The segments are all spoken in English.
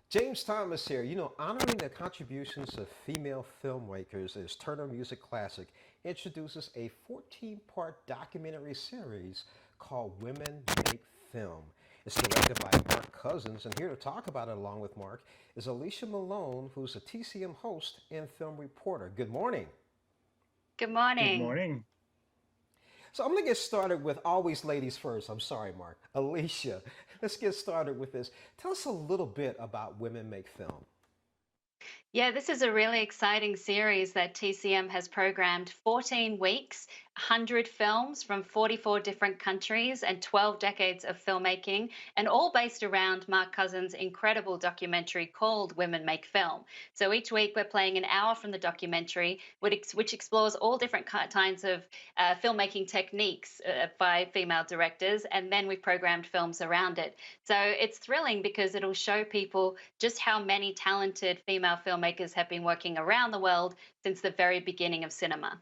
James Thomas here. Honoring the contributions of female filmmakers is Turner Music Classic introduces a 14-part documentary series called Women Make Film. It's directed by Mark Cousins, and here to talk about it along with Mark is Alicia Malone, who's a TCM host and film reporter. Good morning. Good Good morning. morning. So I'm going to get started with always ladies first. I'm sorry, Mark. Alicia, let's get started with this. Tell us a little bit about Women Make Film. Yeah, this is a really exciting series that TCM has programmed 14 weeks, 100 films from 44 different countries, and 12 decades of filmmaking, and all based around Mark Cousins' incredible documentary called Women Make Film. So each week we're playing an hour from the documentary, which explores all different kinds of filmmaking techniques by female directors, and then we've programmed films around it. So it's thrilling because it'll show people just how many talented female filmmakers have been working around the world since the very beginning of cinema.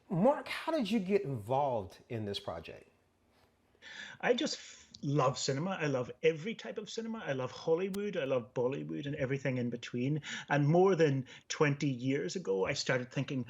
Mark, how did you get involved in this project? I just love cinema. I love every type of cinema. I love Hollywood. I love Bollywood and everything in between. And more than 20 years ago, I started thinking,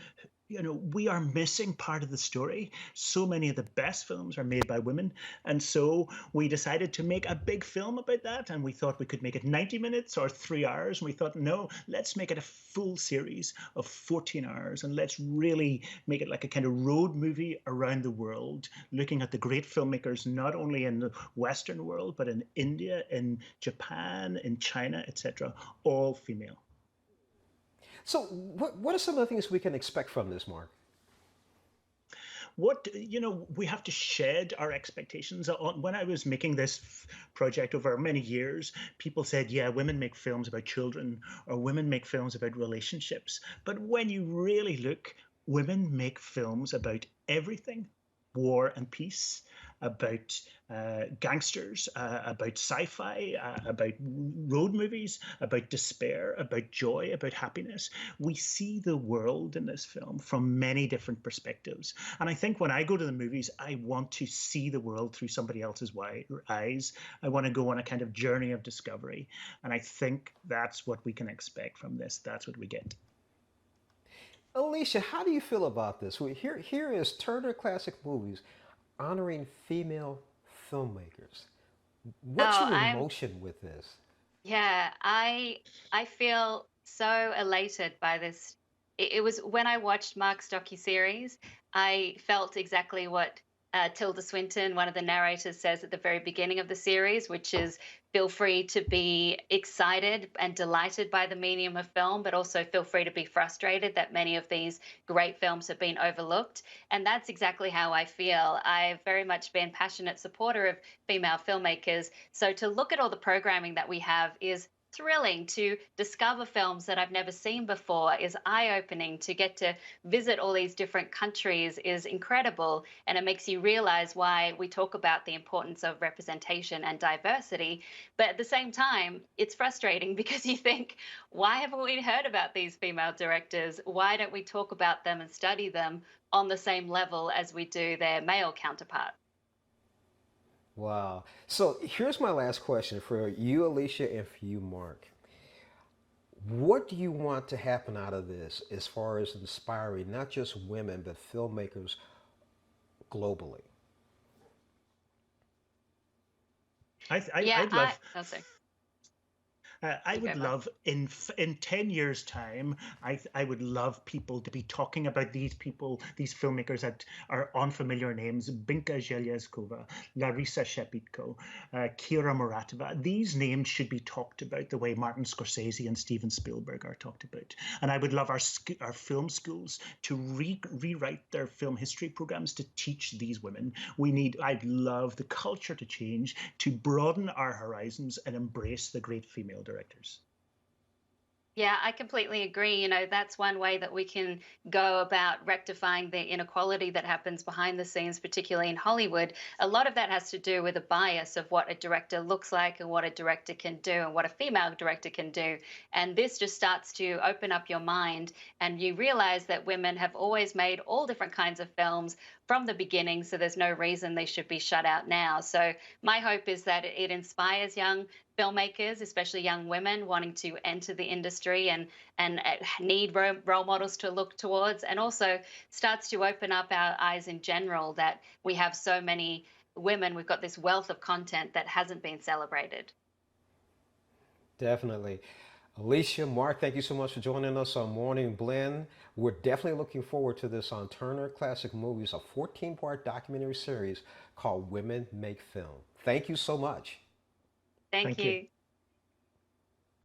we are missing part of the story. So many of the best films are made by women. And so we decided to make a big film about that. And we thought we could make it 90 minutes or 3 hours. And we thought, no, let's make it a full series of 14 hours. And let's really make it like a kind of road movie around the world, looking at the great filmmakers, not only in the Western world, but in India, in Japan, in China, etc., all female. So, what are some of the things we can expect from this, Mark? We have to shed our expectations on. When I was making this project over many years, people said, yeah, women make films about children or women make films about relationships. But when you really look, women make films about everything: war and peace, about gangsters, about sci-fi, about road movies, about despair, about joy, about happiness. We see the world in this film from many different perspectives. And I think when I go to the movies, I want to see the world through somebody else's eyes. I want to go on a kind of journey of discovery. And I think that's what we can expect from this. That's what we get. Alicia, how do you feel about this? Here is Turner Classic Movies honoring female filmmakers. What's Oh, your I'm emotion with this? yeah, I feel so elated by this. It was when I watched Mark's docuseries, I felt exactly what Tilda Swinton, one of the narrators, says at the very beginning of the series, which is feel free to be excited and delighted by the medium of film, but also feel free to be frustrated that many of these great films have been overlooked. And that's exactly how I feel. I've very much been passionate supporter of female filmmakers, so to look at all the programming that we have is thrilling. To discover films that I've never seen before is eye opening. To get to visit all these different countries is incredible. And it makes you realize why we talk about the importance of representation and diversity. But at the same time, it's frustrating because you think, why haven't we heard about these female directors? Why don't we talk about them and study them on the same level as we do their male counterparts? Wow. So here's my last question for you, Alicia, and for you, Mark. What do you want to happen out of this as far as inspiring not just women, but filmmakers globally? I'd love Oh, sorry, I you go, would Mark. love in 10 years' time. I would love people to be talking about these people, these filmmakers that are unfamiliar names: Binka Zhelyazkova, Larisa Shepitko, Kira Muratova. These names should be talked about the way Martin Scorsese and Steven Spielberg are talked about. And I would love our film schools to rewrite their film history programs to teach these women. I'd love the culture to change, to broaden our horizons and embrace the great female directors. Yeah, I completely agree. That's one way that we can go about rectifying the inequality that happens behind the scenes, particularly in Hollywood. A lot of that has to do with a bias of what a director looks like and what a director can do and what a female director can do. And this just starts to open up your mind, and you realize that women have always made all different kinds of films, from the beginning, so there's no reason they should be shut out now. So my hope is that it inspires young filmmakers, especially young women wanting to enter the industry and need role models to look towards, and also starts to open up our eyes in general that we have so many women. We've got this wealth of content that hasn't been celebrated. Definitely. Alicia, Mark, thank you so much for joining us on Morning Blend. We're definitely looking forward to this on Turner Classic Movies, a 14-part documentary series called Women Make Film. Thank you so much. Thank Thank you. you.